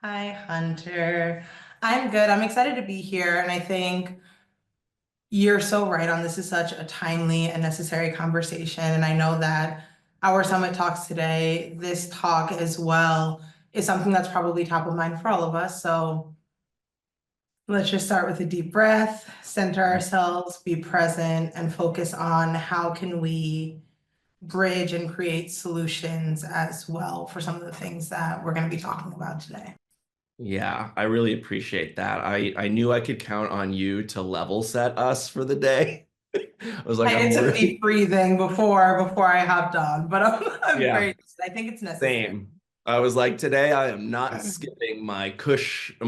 Hi, Hunter. I'm good. I'm excited to be here. And I think you're so right on. This is such a timely and necessary conversation. And I know that our summit talks today, this talk as well, is something that's probably top of mind for all of us. So let's just start with a deep breath, center ourselves, be present, and focus on how can we bridge and create solutions as well for some of the things that we're going to be talking about today. Yeah, I really appreciate that. I knew I could count on you to level set us for the day. I was like, I I'm did some worried. deep breathing before I hopped on, but I'm Yeah, very, I think it's necessary. same. I was like, today I am not skipping my tush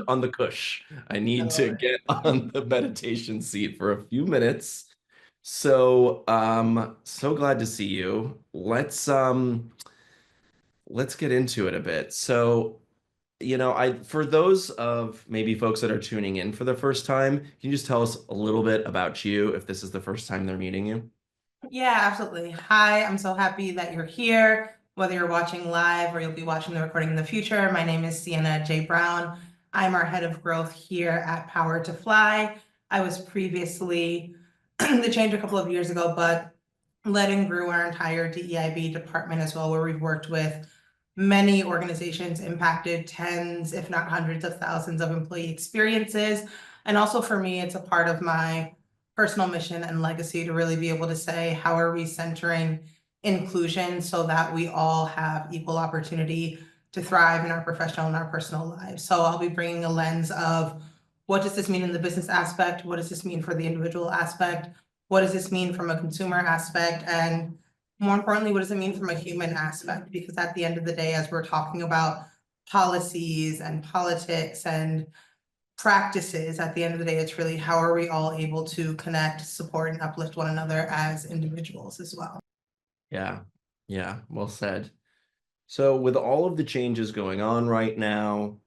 on the cush. I need No to worries. get on the meditation seat for a few minutes. So glad to see you. Let's get into it a bit. I for those of maybe folks that are tuning in for the first time, can you just tell us a little bit about you if this is the first time they're meeting you? Yeah, absolutely. Hi, I'm so happy that you're here, whether you're watching live or you'll be watching the recording in the future. My name is Sienna J. Brown. I'm our head of growth here at PowerToFly. I was previously the change a couple of years ago, but led and grew our entire DEIB department as well, where we've worked with many organizations, impacted tens, if not hundreds of thousands of employee experiences. And also for me, it's a part of my personal mission and legacy to really be able to say, how are we centering inclusion so that we all have equal opportunity to thrive in our professional and our personal lives. So I'll be bringing a lens of what does this mean in the business aspect? What does this mean for the individual aspect? What does this mean from a consumer aspect? And more importantly, what does it mean from a human aspect? Because at the end of the day, as we're talking about policies and politics and practices, at the end of the day, it's really how are we all able to connect, support, and uplift one another as individuals as well. Yeah. Yeah, well said. So with all of the changes going on right now,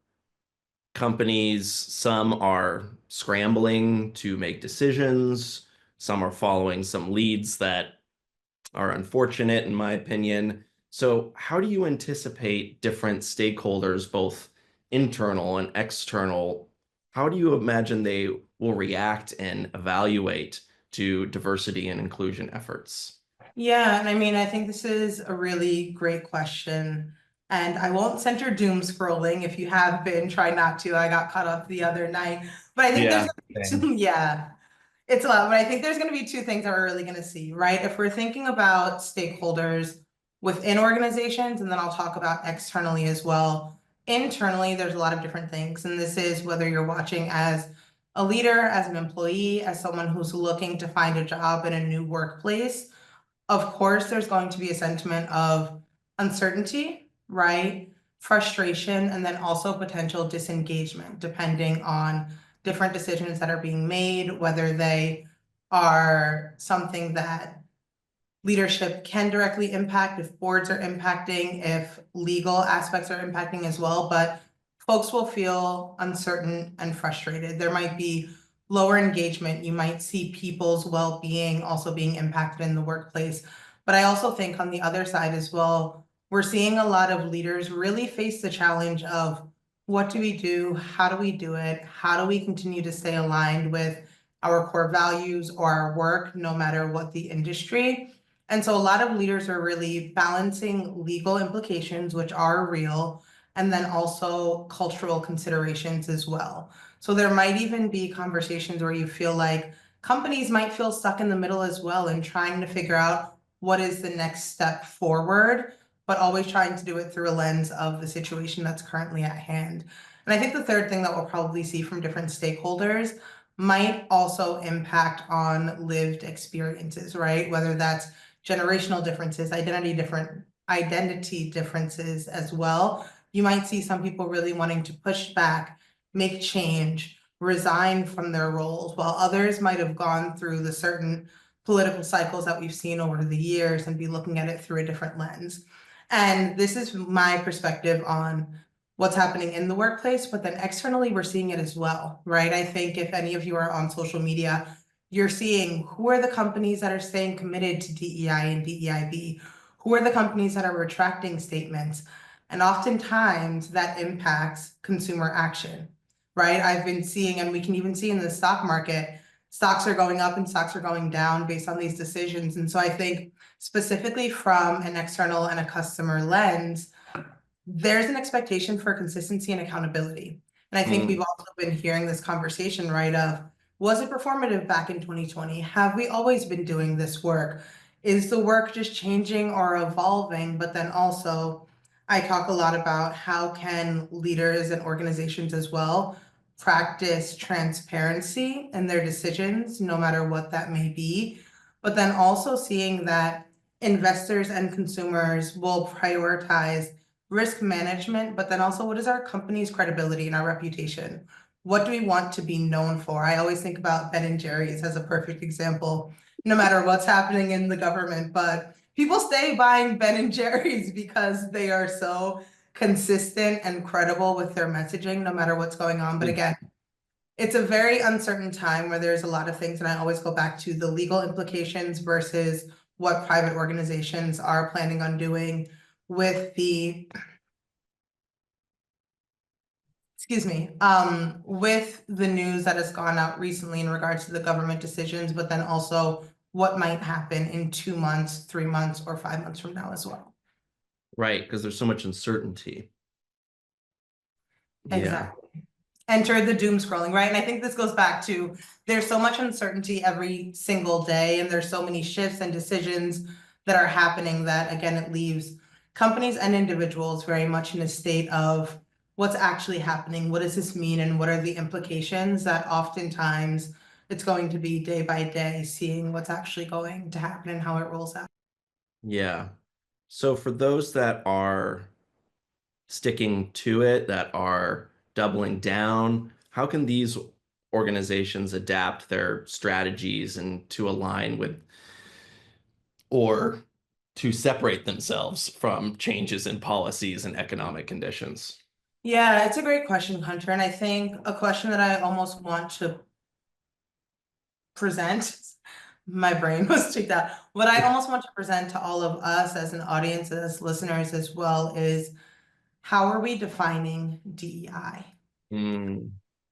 companies, some are scrambling to make decisions, some are following some leads that are unfortunate, in my opinion. So, how do you anticipate different stakeholders, both internal and external, how do you imagine they will react and evaluate to diversity and inclusion efforts? Yeah, and I mean, I think this is a really great question. And I won't center doom scrolling. If you have been, try not to. I got caught up the other night. But I think there's Yeah, gonna be same. yeah, it's a lot. But I think there's going to be two things that we're really going to see, right? If we're thinking about stakeholders within organizations, and then I'll talk about externally as well. Internally, there's a lot of different things. And this is whether you're watching as a leader, as an employee, as someone who's looking to find a job in a new workplace. Of course, there's going to be a sentiment of uncertainty, right? Frustration, and then also potential disengagement, depending on different decisions that are being made, whether they are something that leadership can directly impact, if boards are impacting, if legal aspects are impacting as well. But folks will feel uncertain and frustrated. There might be lower engagement. You might see people's well-being also being impacted in the workplace. But I also think on the other side as well, we're seeing a lot of leaders really face the challenge of what do we do? How do we do it? How do we continue to stay aligned with our core values or our work, no matter what the industry? And so a lot of leaders are really balancing legal implications, which are real, and then also cultural considerations as well. So there might even be conversations where you feel like companies might feel stuck in the middle as well and trying to figure out what is the next step forward, but always trying to do it through a lens of the situation that's currently at hand. And I think the third thing that we'll probably see from different stakeholders might also impact on lived experiences, right? Whether that's generational differences, identity differences as well. You might see some people really wanting to push back, make change, resign from their roles, while others might have gone through the certain political cycles that we've seen over the years and be looking at it through a different lens. And this is my perspective on what's happening in the workplace, but then externally, we're seeing it as well, right? I think if any of you are on social media, you're seeing who are the companies that are staying committed to DEI and DEIB, who are the companies that are retracting statements. And oftentimes that impacts consumer action, right? I've been seeing, and we can even see in the stock market, stocks are going up and stocks are going down based on these decisions. And so I think specifically from an external and a customer lens, there's an expectation for consistency and accountability. And I think we've also been hearing this conversation, right, of was it performative back in 2020? Have we always been doing this work? Is the work just changing or evolving? But then also, I talk a lot about how can leaders and organizations as well practice transparency in their decisions, no matter what that may be. But then also seeing that investors and consumers will prioritize risk management, but then also what is our company's credibility and our reputation? What do we want to be known for? I always think about Ben and Jerry's as a perfect example, no matter what's happening in the government, but people stay buying Ben and Jerry's because they are so consistent and credible with their messaging, no matter what's going on. But again, it's a very uncertain time where there's a lot of things, and I always go back to the legal implications versus what private organizations are planning on doing with the with the news that has gone out recently in regards to the government decisions, but then also what might happen in 2 months, 3 months, or 5 months from now as well. Right, because there's so much uncertainty. Yeah. Exactly. Enter the doom scrolling, right? And I think this goes back to there's so much uncertainty every single day, and there's so many shifts and decisions that are happening that, again, it leaves companies and individuals very much in a state of what's actually happening, what does this mean, and what are the implications that oftentimes it's going to be day by day, seeing what's actually going to happen and how it rolls out. Yeah. So for those that are sticking to it, that are doubling down, how can these organizations adapt their strategies and to align with or to separate themselves from changes in policies and economic conditions? Yeah, it's a great question, Hunter. And I think a question that I almost want to present, my brain was checked out. What I almost want to present to all of us as an audience, as listeners as well, is how are we defining DEI? Mm,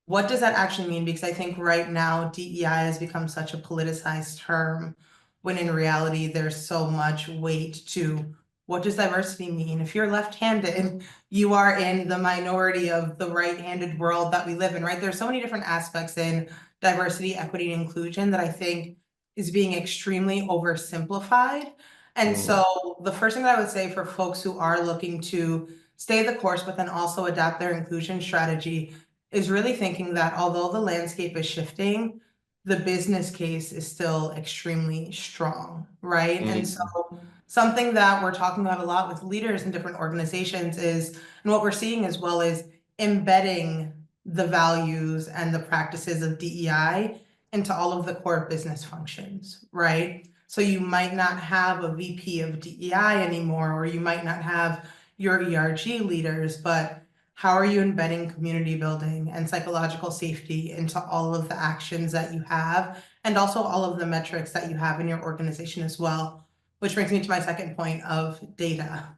What does that actually mean? Because I think right now DEI has become such a politicized term, when in reality there's so much weight to what does diversity mean? If you're left-handed, you are in the minority of the right-handed world that we live in, right? There's so many different aspects in diversity, equity, and inclusion that I think is being extremely oversimplified. And mm, so the first thing that I would say for folks who are looking to stay the course, but then also adapt their inclusion strategy is really thinking that although the landscape is shifting, the business case is still extremely strong, right? And so mm, something that we're talking about a lot with leaders in different organizations is, and what we're seeing as well is embedding the values and the practices of DEI into all of the core business functions, right? So you might not have a VP of DEI anymore, or you might not have your ERG leaders, but how are you embedding community building and psychological safety into all of the actions that you have, and also all of the metrics that you have in your organization as well? Which brings me to my second point of data,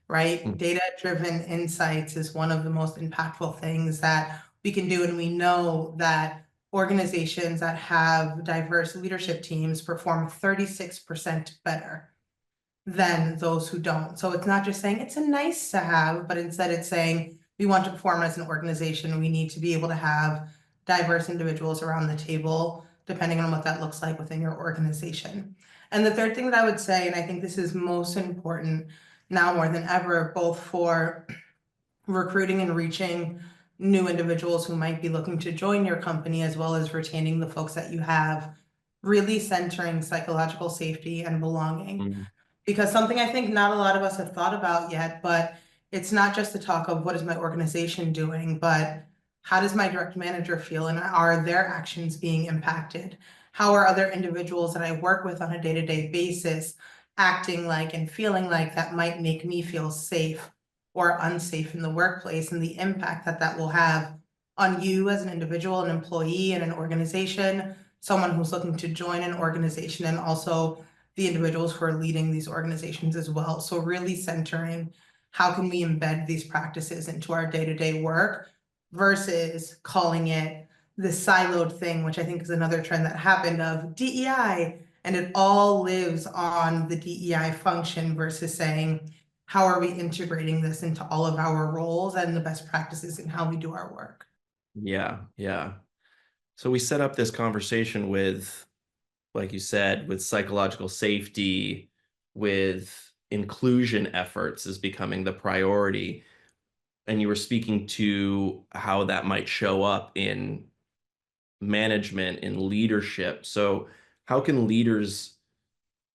right? mm, Data-driven insights is one of the most impactful things that we can do. And we know that organizations that have diverse leadership teams perform 36% better than those who don't. So it's not just saying it's a nice to have, but instead it's saying we want to perform as an organization. We need to be able to have diverse individuals around the table, depending on what that looks like within your organization. And the third thing that I would say, and I think this is most important now more than ever, both for recruiting and reaching new individuals who might be looking to join your company, as well as retaining the folks that you have, really centering psychological safety and belonging. mm. Because something I think not a lot of us have thought about yet, but it's not just the talk of what is my organization doing, but how does my direct manager feel, and are their actions being impacted? How are other individuals that I work with on a day-to-day basis acting like and feeling like that might make me feel safe or unsafe in the workplace, and the impact that that will have on you as an individual, an employee in an organization, someone who's looking to join an organization, and also the individuals who are leading these organizations as well. So really centering how can we embed these practices into our day-to-day work versus calling it this siloed thing, which I think is another trend that happened of DEI, and it all lives on the DEI function versus saying, how are we integrating this into all of our roles and the best practices in how we do our work? Yeah, yeah. So we set up this conversation with, like you said, with psychological safety, with inclusion efforts is becoming the priority. And you were speaking to how that might show up in management, in leadership. So how can leaders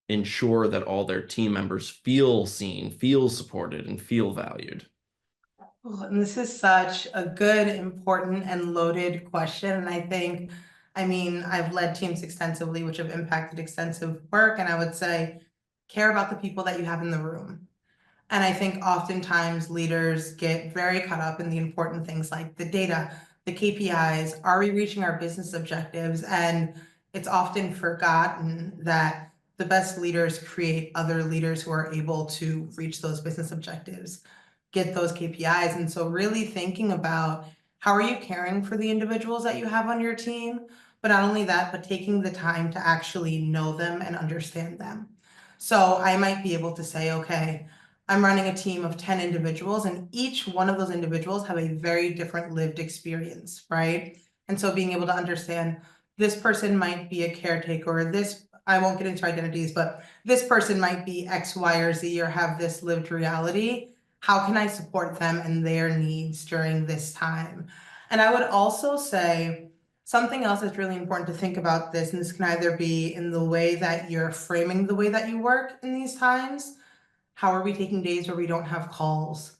ensure that all their team members feel seen, feel supported, and feel valued? Oh, and this is such a good, important, and loaded question. And I think, I mean, I've led teams extensively, which have impacted extensive work. And I would say, care about the people that you have in the room. And I think oftentimes leaders get very caught up in the important things like the data, the KPIs, are we reaching our business objectives? And it's often forgotten that the best leaders create other leaders who are able to reach those business objectives, get those KPIs. And so really thinking about how are you caring for the individuals that you have on your team, but not only that, but taking the time to actually know them and understand them. So I might be able to say, okay, I'm running a team of 10 individuals, and each one of those individuals have a very different lived experience, right? And so being able to understand this person might be a caretaker, or this, I won't get into identities, but this person might be X, Y, or Z, or have this lived reality. How can I support them and their needs during this time? And I would also say something else that's really important to think about this, and this can either be in the way that you're framing the way that you work in these times. How are we taking days where we don't have calls?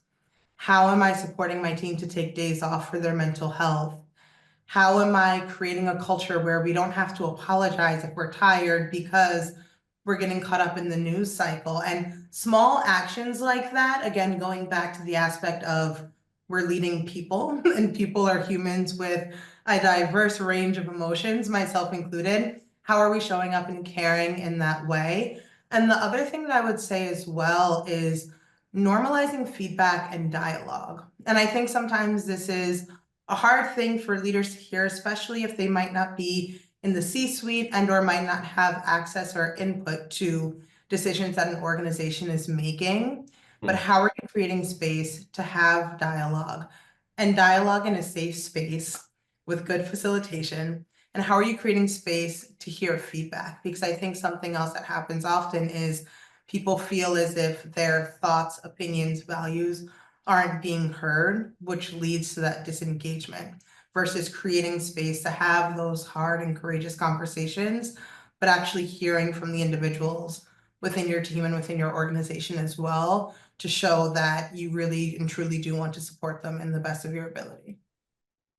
How am I supporting my team to take days off for their mental health? How am I creating a culture where we don't have to apologize if we're tired because we're getting caught up in the news cycle? And small actions like that, again, going back to the aspect of we're leading people and people are humans with a diverse range of emotions, myself included. How are we showing up and caring in that way? And the other thing that I would say as well is normalizing feedback and dialogue. And I think sometimes this is a hard thing for leaders to hear, especially if they might not be in the C-suite and or might not have access or input to decisions that an organization is making. But Hmm. how are you creating space to have dialogue, and dialogue in a safe space with good facilitation? And how are you creating space to hear feedback? Because I think something else that happens often is people feel as if their thoughts, opinions, values aren't being heard, which leads to that disengagement versus creating space to have those hard and courageous conversations, but actually hearing from the individuals within your team and within your organization as well to show that you really and truly do want to support them in the best of your ability.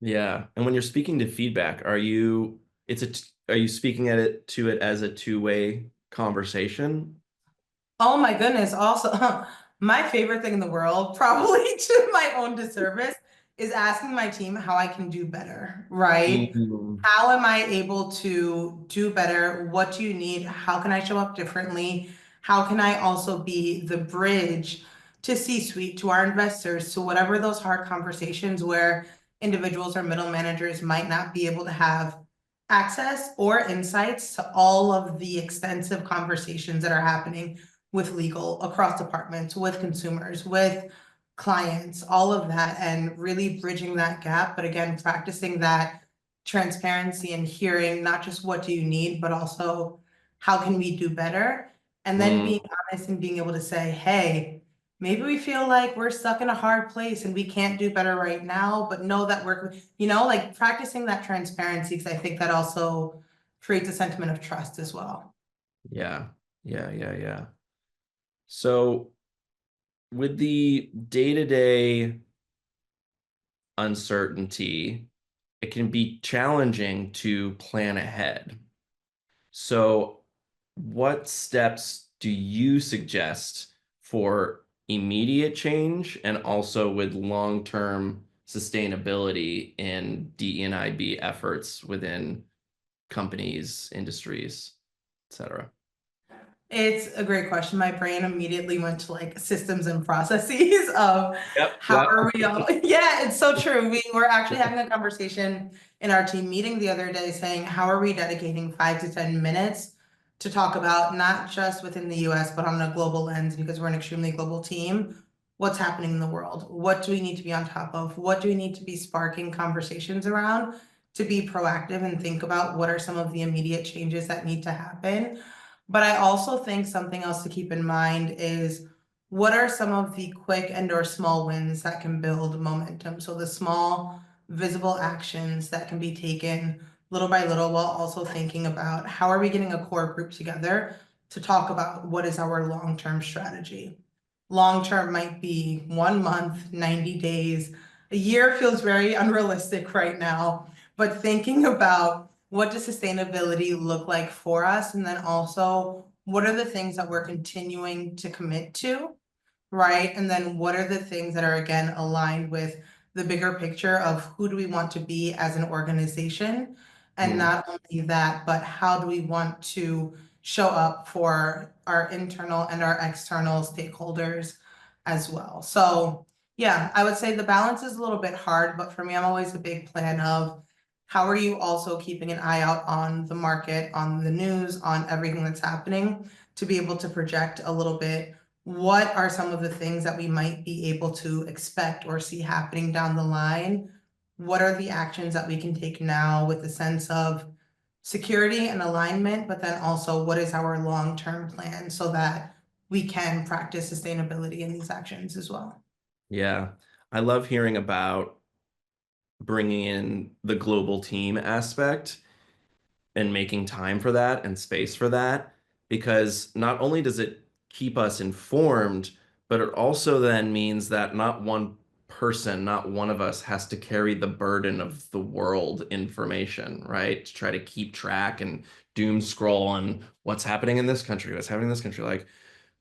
Yeah. And when you're speaking to feedback, are you speaking at it to it as a two-way conversation? Oh my goodness. Also, my favorite thing in the world, probably to my own disservice, is asking my team how I can do better, right? Mm. How am I able to do better? What do you need? How can I show up differently? How can I also be the bridge to C-suite, to our investors, to whatever those hard conversations where individuals or middle managers might not be able to have access or insights to all of the extensive conversations that are happening with legal across departments, with consumers, with clients, all of that, and really bridging that gap. But again, practicing that transparency and hearing not just what do you need, but also how can we do better? And then being Mm. honest and being able to say, hey, maybe we feel like we're stuck in a hard place and we can't do better right now, but know that we're, like practicing that transparency, because I think that also creates a sentiment of trust as well. Yeah. Yeah. Yeah. Yeah. So with the day-to-day uncertainty, it can be challenging to plan ahead. So, what steps do you suggest for immediate change and also with long-term sustainability in DE&IB efforts within companies, industries, etc.? It's a great question. My brain immediately went to like systems and processes of Yep, how yep. are we all, yeah, it's so true. We were actually having a conversation in our team meeting the other day saying, how are we dedicating 5 to 10 minutes to talk about not just within the US, but on a global lens, because we're an extremely global team, what's happening in the world? What do we need to be on top of? What do we need to be sparking conversations around to be proactive and think about what are some of the immediate changes that need to happen? But I also think something else to keep in mind is what are some of the quick and or small wins that can build momentum? So the small visible actions that can be taken little by little while also thinking about how are we getting a core group together to talk about what is our long-term strategy. Long-term might be 1 month, 90 days. A year feels very unrealistic right now, but thinking about what does sustainability look like for us? And then also, what are the things that we're continuing to commit to? Right? And then what are the things that are again aligned with the bigger picture of who do we want to be as an organization? And Mm, not only that, but how do we want to show up for our internal and our external stakeholders as well? So yeah, I would say the balance is a little bit hard, but for me, I'm always a big plan of how are you also keeping an eye out on the market, on the news, on everything that's happening to be able to project a little bit what are some of the things that we might be able to expect or see happening down the line? What are the actions that we can take now with a sense of security and alignment, but then also what is our long-term plan so that we can practice sustainability in these actions as well? yeah. I love hearing about bringing in the global team aspect and making time for that and space for that, because not only does it keep us informed, but it also then means that not one person, not one of us has to carry the burden of the world information, right? To try to keep track and doom scroll on what's happening in this country, what's happening in this country. Like,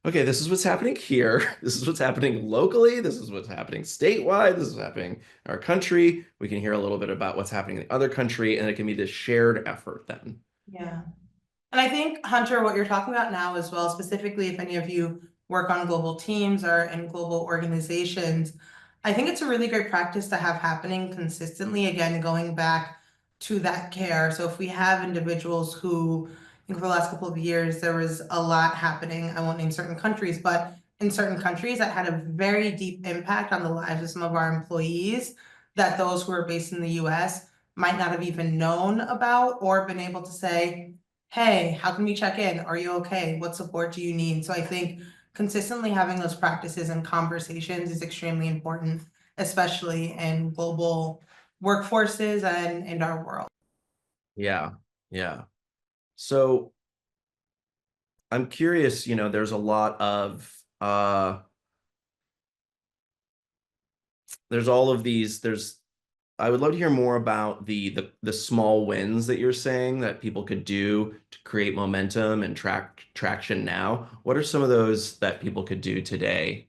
okay, this is what's happening here. This is what's happening locally. This is what's happening statewide. This is happening in our country. We can hear a little bit about what's happening in the other country, and it can be this shared effort then. Yeah. And I think, Hunter, what you're talking about now as well, specifically if any of you work on global teams or in global organizations, I think it's a really great practice to have happening consistently, again, going back to that care. So if we have individuals who, I think for the last couple of years, there was a lot happening, I won't name certain countries, but in certain countries that had a very deep impact on the lives of some of our employees, that those who are based in the US might not have even known about or been able to say, hey, how can we check in? Are you okay? What support do you need? So I think consistently having those practices and conversations is extremely important, especially in global workforces and in our world. Yeah, yeah. So I'm curious, there's a lot of there's all of these, I would love to hear more about the small wins that you're saying that people could do to create momentum and traction now. What are some of those that people could do today?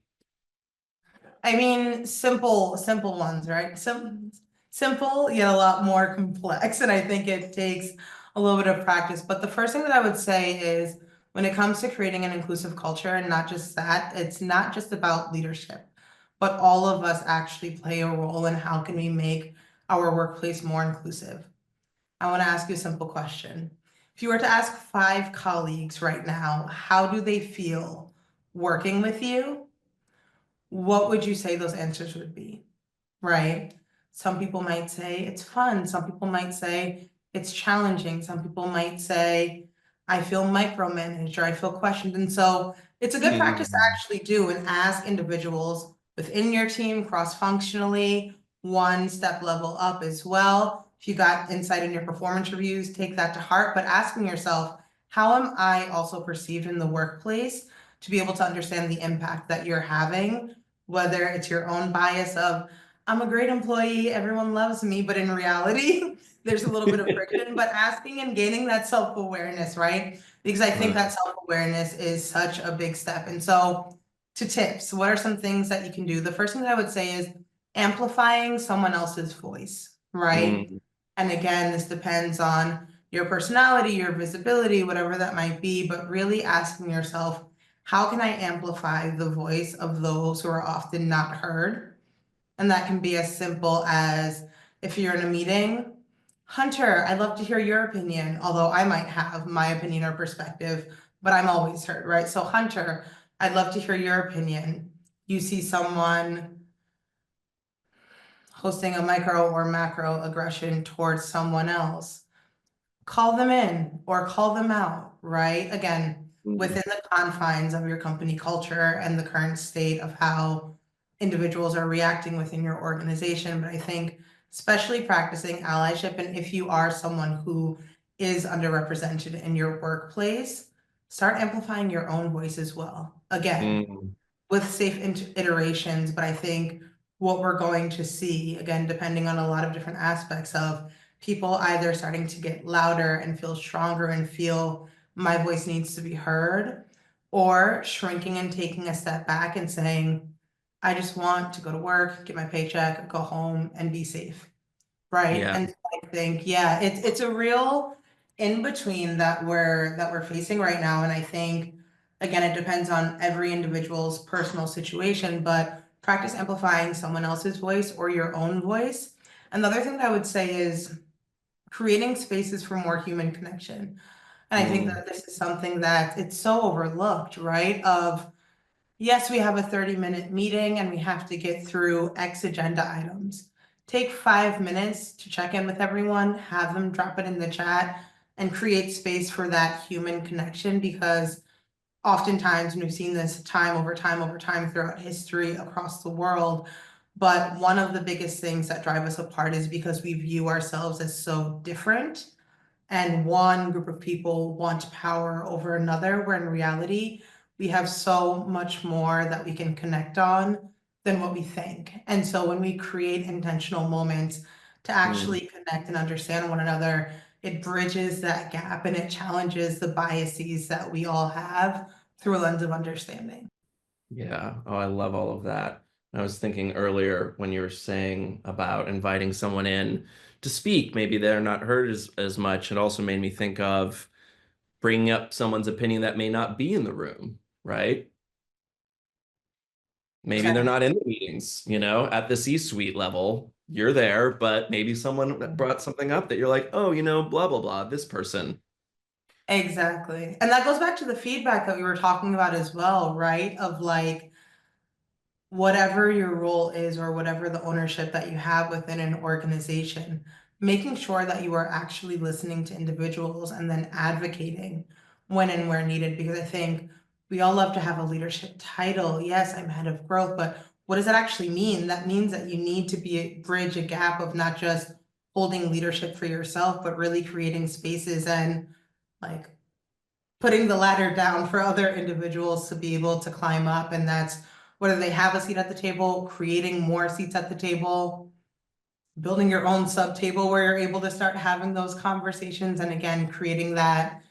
I mean, simple ones, right? Simple, yet a lot more complex. And I think it takes a little bit of practice. But the first thing that I would say is when it comes to creating an inclusive culture, and not just that, it's not just about leadership, but all of us actually play a role in how can we make our workplace more inclusive. I want to ask you a simple question. If you were to ask 5 colleagues right now, how do they feel working with you? What would you say those answers would be? Right? Some people might say it's fun. Some people might say it's challenging. Some people might say, I feel micromanaged or I feel questioned. And so it's a good practice to Mm. actually do and ask individuals within your team cross-functionally, one step level up as well. If you got insight in your performance reviews, take that to heart, but asking yourself, how am I also perceived in the workplace to be able to understand the impact that you're having, whether it's your own bias of I'm a great employee, everyone loves me, but in reality, there's a little bit of friction, but asking and gaining that self-awareness, right? Because I think Right. that self-awareness is such a big step. And so to tips, what are some things that you can do? The first thing that I would say is amplifying someone else's voice, right? Mm. And again, this depends on your personality, your visibility, whatever that might be, but really asking yourself, how can I amplify the voice of those who are often not heard? And that can be as simple as if you're in a meeting, Hunter, I'd love to hear your opinion, although I might have my opinion or perspective, but I'm always heard, right? So, Hunter, I'd love to hear your opinion. You see someone hosting a micro or macro aggression towards someone else, call them in or call them out, right? Again, Mm. within the confines of your company culture and the current state of how individuals are reacting within your organization. But I think especially practicing allyship, and if you are someone who is underrepresented in your workplace, start amplifying your own voice as well. Again, Mm. with safe iterations, but I think what we're going to see, again, depending on a lot of different aspects of people either starting to get louder and feel stronger and feel my voice needs to be heard, or shrinking and taking a step back and saying, I just want to go to work, get my paycheck, go home and be safe. Right. Yeah. And so I think, yeah, it's a real in between that we're facing right now. And I think again, it depends on every individual's personal situation, but practice amplifying someone else's voice or your own voice. Another thing that I would say is creating spaces for more human connection. And I think Mm. that this is something that it's so overlooked, right? Of yes, we have a 30-minute meeting and we have to get through X agenda items. Take 5 minutes to check in with everyone, have them drop it in the chat, and create space for that human connection because oftentimes, and we've seen this time over time over time throughout history across the world, but one of the biggest things that drive us apart is because we view ourselves as so different and one group of people want power over another, where in reality, we have so much more that we can connect on than what we think. And so when we create intentional moments to Mm. actually connect and understand one another, it bridges that gap and it challenges the biases that we all have through a lens of understanding. Yeah. Oh, I love all of that. I was thinking earlier when you were saying about inviting someone in to speak, maybe they're not heard as much. It also made me think of bringing up someone's opinion that may not be in the room, right? Maybe they're not in the meetings, at the C-suite level. You're there, but maybe someone brought something up that you're like, oh, blah, blah, blah, this person. Exactly. And that goes back to the feedback that we were talking about as well, right? Of like, whatever your role is or whatever the ownership that you have within an organization, making sure that you are actually listening to individuals and then advocating when and where needed. Because I think we all love to have a leadership title. Yes, I'm head of growth, but what does that actually mean? That means that you need to bridge a gap of not just holding leadership for yourself, but really creating spaces and like putting the ladder down for other individuals to be able to climb up. And that's whether they have a seat at the table, creating more seats at the table, building your own sub table where you're able to start having those conversations. And again, creating that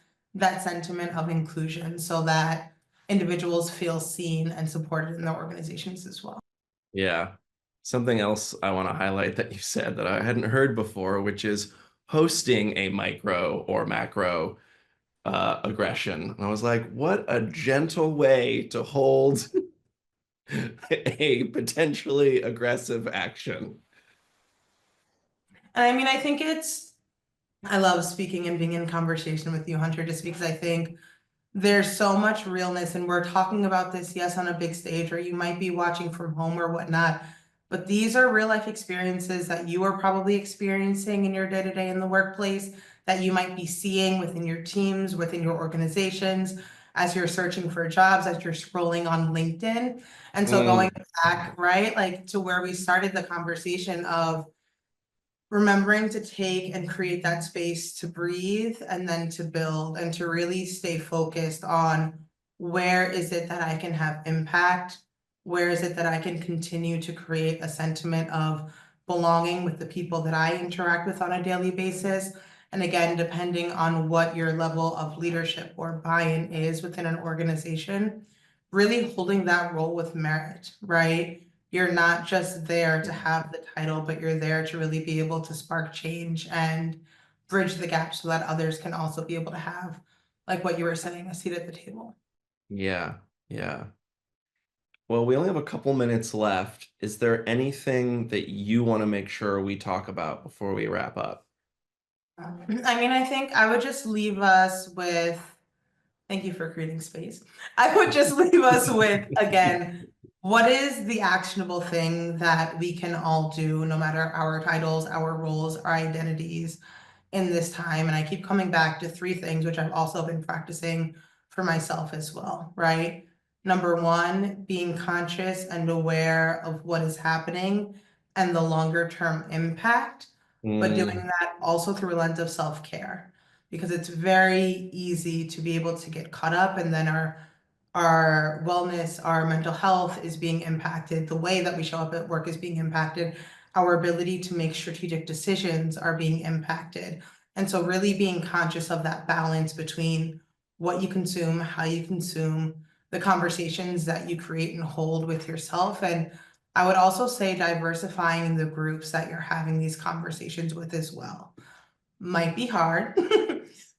sentiment of inclusion so that individuals feel seen and supported in their organizations as well. Yeah. Something else I want to highlight that you said that I hadn't heard before, which is hosting a micro or macro aggression. And I was like, what a gentle way to hold a potentially aggressive action. And I mean, I think I love speaking and being in conversation with you, Hunter, just because I think there's so much realness, and we're talking about this, yes, on a big stage, or you might be watching from home or whatnot. But these are real life experiences that you are probably experiencing in your day to day in the workplace, that you might be seeing within your teams, within your organizations, as you're searching for jobs, as you're scrolling on LinkedIn. And so going Mm. back, right, like to where we started the conversation of remembering to take and create that space to breathe and then to build and to really stay focused on where is it that I can have impact? Where is it that I can continue to create a sentiment of belonging with the people that I interact with on a daily basis? And again, depending on what your level of leadership or buy-in is within an organization, really holding that role with merit, right? You're not just there to have the title, but you're there to really be able to spark change and bridge the gap so that others can also be able to have, like what you were saying, a seat at the table. Yeah, yeah. Well, we only have a couple minutes left. Is there anything that you want to make sure we talk about before we wrap up? I mean, I think I would just leave us with, thank you for creating space. I would just leave us with, again, what is the actionable thing that we can all do, no matter our titles, our roles, our identities in this time? And I keep coming back to three things, which I've also been practicing for myself as well, right? Number one, being conscious and aware of what is happening and the longer term impact, but doing Mm, that also through a lens of self-care, because it's very easy to be able to get caught up, and then our wellness, our mental health is being impacted, the way that we show up at work is being impacted, our ability to make strategic decisions are being impacted. And so really being conscious of that balance between what you consume, how you consume, the conversations that you create and hold with yourself. And I would also say diversifying the groups that you're having these conversations with as well. Might be hard,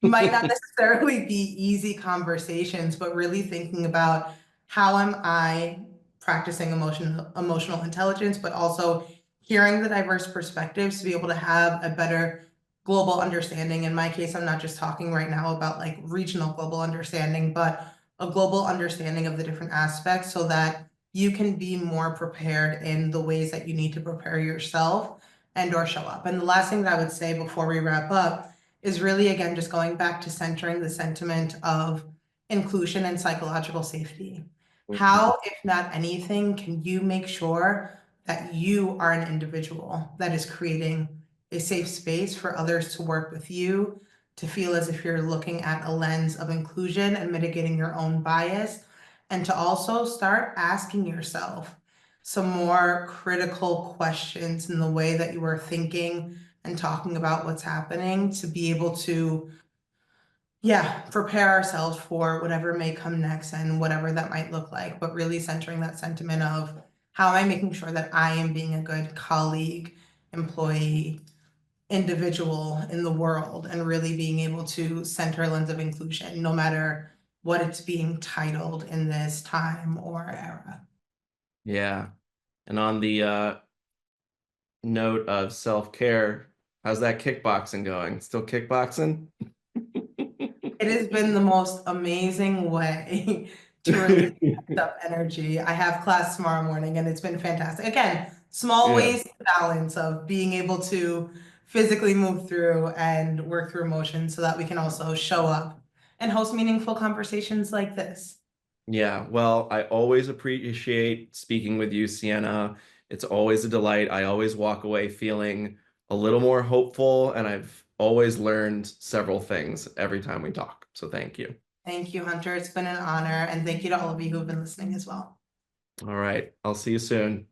might not necessarily be easy conversations, but really thinking about how am I practicing emotional intelligence, but also hearing the diverse perspectives to be able to have a better global understanding. In my case, I'm not just talking right now about like regional global understanding, but a global understanding of the different aspects so that you can be more prepared in the ways that you need to prepare yourself and or show up. And the last thing that I would say before we wrap up is really, again, just going back to centering the sentiment of inclusion and psychological safety. mhm. How, if not anything, can you make sure that you are an individual that is creating a safe space for others to work with you, to feel as if you're looking at a lens of inclusion and mitigating your own bias, and to also start asking yourself some more critical questions in the way that you are thinking and talking about what's happening to be able to, yeah, prepare ourselves for whatever may come next and whatever that might look like, but really centering that sentiment of how am I making sure that I am being a good colleague, employee, individual in the world, and really being able to center a lens of inclusion, no matter what it's being titled in this time or era. Yeah. And on the note of self-care, how's that kickboxing going? Still kickboxing? It has been the most amazing way to release up energy. I have class tomorrow morning and it's been fantastic. Again, small Yeah. ways to balance of being able to physically move through and work through emotions so that we can also show up and host meaningful conversations like this. Yeah, well, I always appreciate speaking with you, Sienna. It's always a delight. I always walk away feeling a little more hopeful, and I've always learned several things every time we talk. So thank you. Thank you, Hunter. It's been an honor. And thank you to all of you who have been listening as well. All right, I'll see you soon.